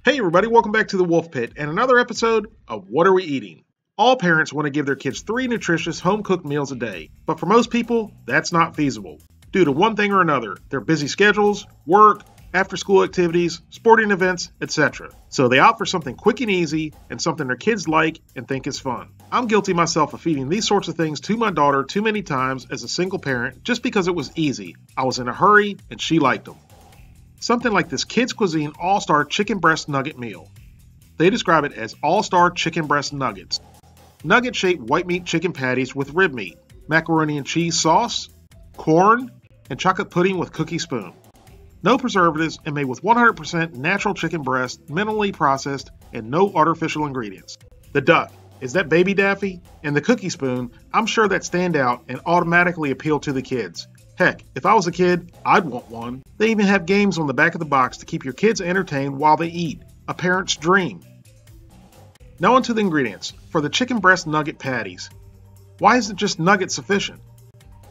Hey everybody, welcome back to the Wolf Pit and another episode of What Are We Eating? All parents want to give their kids 3 nutritious home-cooked meals a day, but for most people, that's not feasible. Due to one thing or another, their busy schedules, work, after-school activities, sporting events, etc. So they opt for something quick and easy and something their kids like and think is fun. I'm guilty myself of feeding these sorts of things to my daughter too many times as a single parent just because it was easy. I was in a hurry and she liked them. Something like this Kids Cuisine All-Star Chicken Breast Nugget Meal. They describe it as All-Star Chicken Breast Nuggets. Nugget-shaped white meat chicken patties with rib meat, macaroni and cheese sauce, corn, and chocolate pudding with cookie spoon. No preservatives and made with 100% natural chicken breast, minimally processed, and no artificial ingredients. The duck, is that baby Daffy? And the cookie spoon, I'm sure that stand out and automatically appeal to the kids. Heck, if I was a kid, I'd want one. They even have games on the back of the box to keep your kids entertained while they eat. A parent's dream. Now onto the ingredients. For the chicken breast nugget patties. Why isn't just nugget sufficient?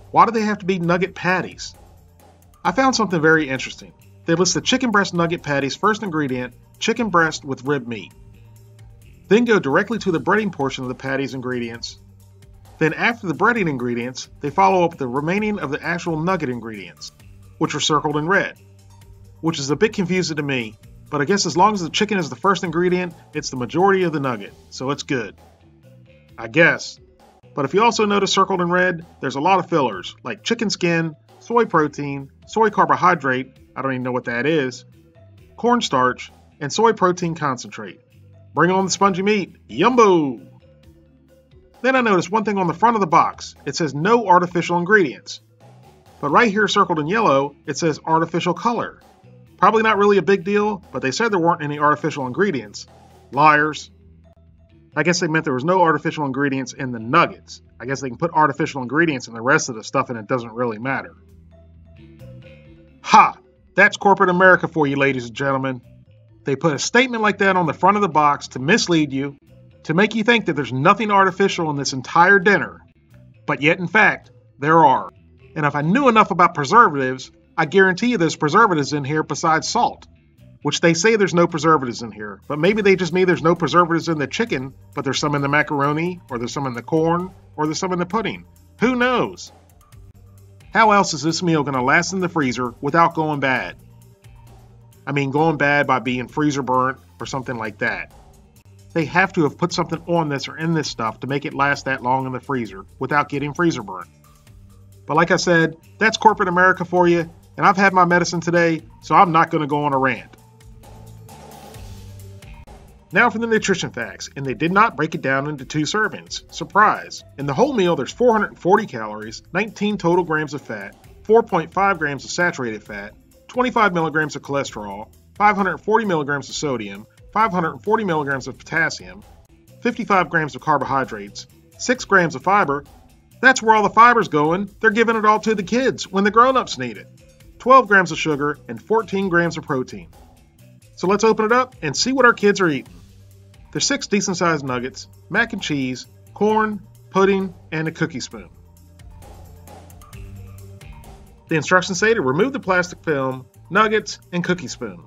Why do they have to be nugget patties? I found something very interesting. They list the chicken breast nugget patties first ingredient, chicken breast with rib meat. Then go directly to the breading portion of the patties ingredients. Then after the breading ingredients, they follow up with the remaining of the actual nugget ingredients, which are circled in red, which is a bit confusing to me, but I guess as long as the chicken is the first ingredient, it's the majority of the nugget, so it's good. I guess. But if you also notice circled in red, there's a lot of fillers, like chicken skin, soy protein, soy carbohydrate, I don't even know what that is, cornstarch, and soy protein concentrate. Bring on the spongy meat, yumbo! Then I noticed one thing on the front of the box. It says no artificial ingredients. But right here circled in yellow, it says artificial color. Probably not really a big deal, but they said there weren't any artificial ingredients. Liars. I guess they meant there was no artificial ingredients in the nuggets. I guess they can put artificial ingredients in the rest of the stuff and it doesn't really matter. Ha! That's corporate America for you, ladies and gentlemen. They put a statement like that on the front of the box to mislead you, to make you think that there's nothing artificial in this entire dinner. But yet, in fact, there are. And if I knew enough about preservatives, I guarantee you there's preservatives in here besides salt. Which they say there's no preservatives in here, but maybe they just mean there's no preservatives in the chicken, but there's some in the macaroni, or there's some in the corn, or there's some in the pudding. Who knows? How else is this meal going to last in the freezer without going bad? I mean, going bad by being freezer burnt or something like that. They have to have put something on this or in this stuff to make it last that long in the freezer without getting freezer burnt. But like I said, that's corporate America for you, and I've had my medicine today, so I'm not going to go on a rant. Now for the nutrition facts, and they did not break it down into 2 servings. Surprise! In the whole meal, there's 440 calories, 19 total grams of fat, 4.5 grams of saturated fat, 25 milligrams of cholesterol, 540 milligrams of sodium, 540 milligrams of potassium, 55 grams of carbohydrates, 6 grams of fiber. That's where all the fiber's going. They're giving it all to the kids when the grown-ups need it. 12 grams of sugar and 14 grams of protein. So let's open it up and see what our kids are eating. There's 6 decent-sized nuggets, mac and cheese, corn, pudding, and a cookie spoon. The instructions say to remove the plastic film, nuggets, and cookie spoon.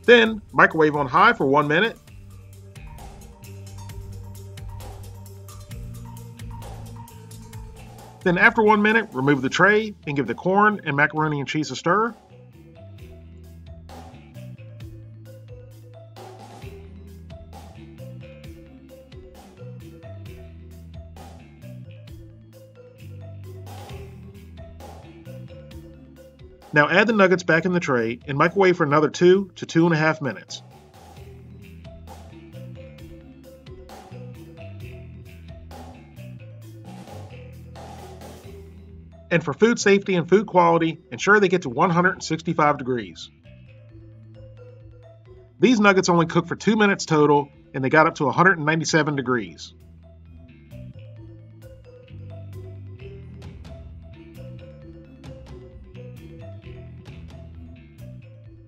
Then, microwave on high for 1 minute. Then after 1 minute, remove the tray and give the corn and macaroni and cheese a stir. Now add the nuggets back in the tray and microwave for another 2 to 2.5 minutes. And for food safety and food quality, ensure they get to 165 degrees. These nuggets only cooked for 2 minutes total, and they got up to 197 degrees.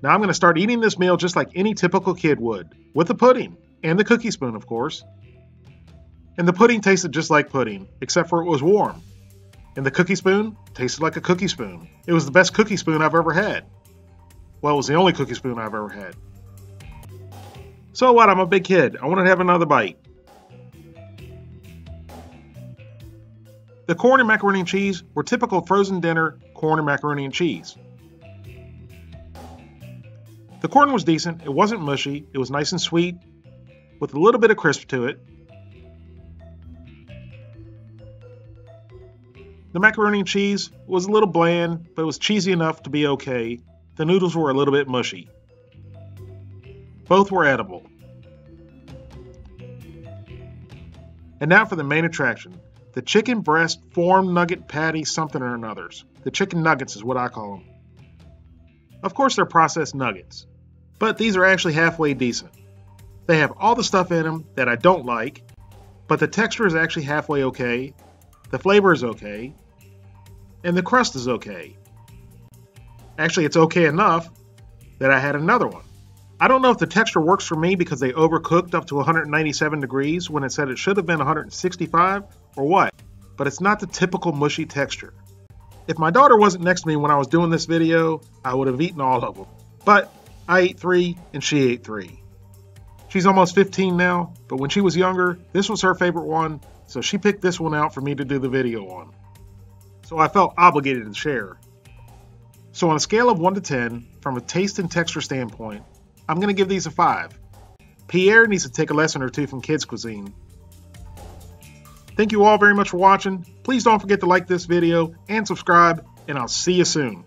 Now I'm going to start eating this meal just like any typical kid would, with the pudding, and the cookie spoon, of course. And the pudding tasted just like pudding, except for it was warm. And the cookie spoon tasted like a cookie spoon. It was the best cookie spoon I've ever had. Well, it was the only cookie spoon I've ever had. So what? I'm a big kid. I wanted to have another bite. The corn and macaroni and cheese were typical frozen dinner corn and macaroni and cheese. The corn was decent. It wasn't mushy. It was nice and sweet with a little bit of crisp to it. The macaroni and cheese was a little bland, but it was cheesy enough to be okay. The noodles were a little bit mushy. Both were edible. And now for the main attraction, the chicken breast form nugget patty something or another's. The chicken nuggets is what I call them. Of course they're processed nuggets, but these are actually halfway decent. They have all the stuff in them that I don't like, but the texture is actually halfway okay, the flavor is okay, and the crust is okay. Actually, it's okay enough that I had another one. I don't know if the texture works for me because they overcooked up to 197 degrees when it said it should have been 165 or what, but it's not the typical mushy texture. If my daughter wasn't next to me when I was doing this video, I would have eaten all of them. But I ate 3 and she ate 3. She's almost 15 now, but when she was younger, this was her favorite one, so she picked this one out for me to do the video on. So I felt obligated to share. So on a scale of 1 to 10, from a taste and texture standpoint, I'm going to give these a 5. Pierre needs to take a lesson or two from Kids Cuisine. Thank you all very much for watching. Please don't forget to like this video and subscribe, and I'll see you soon.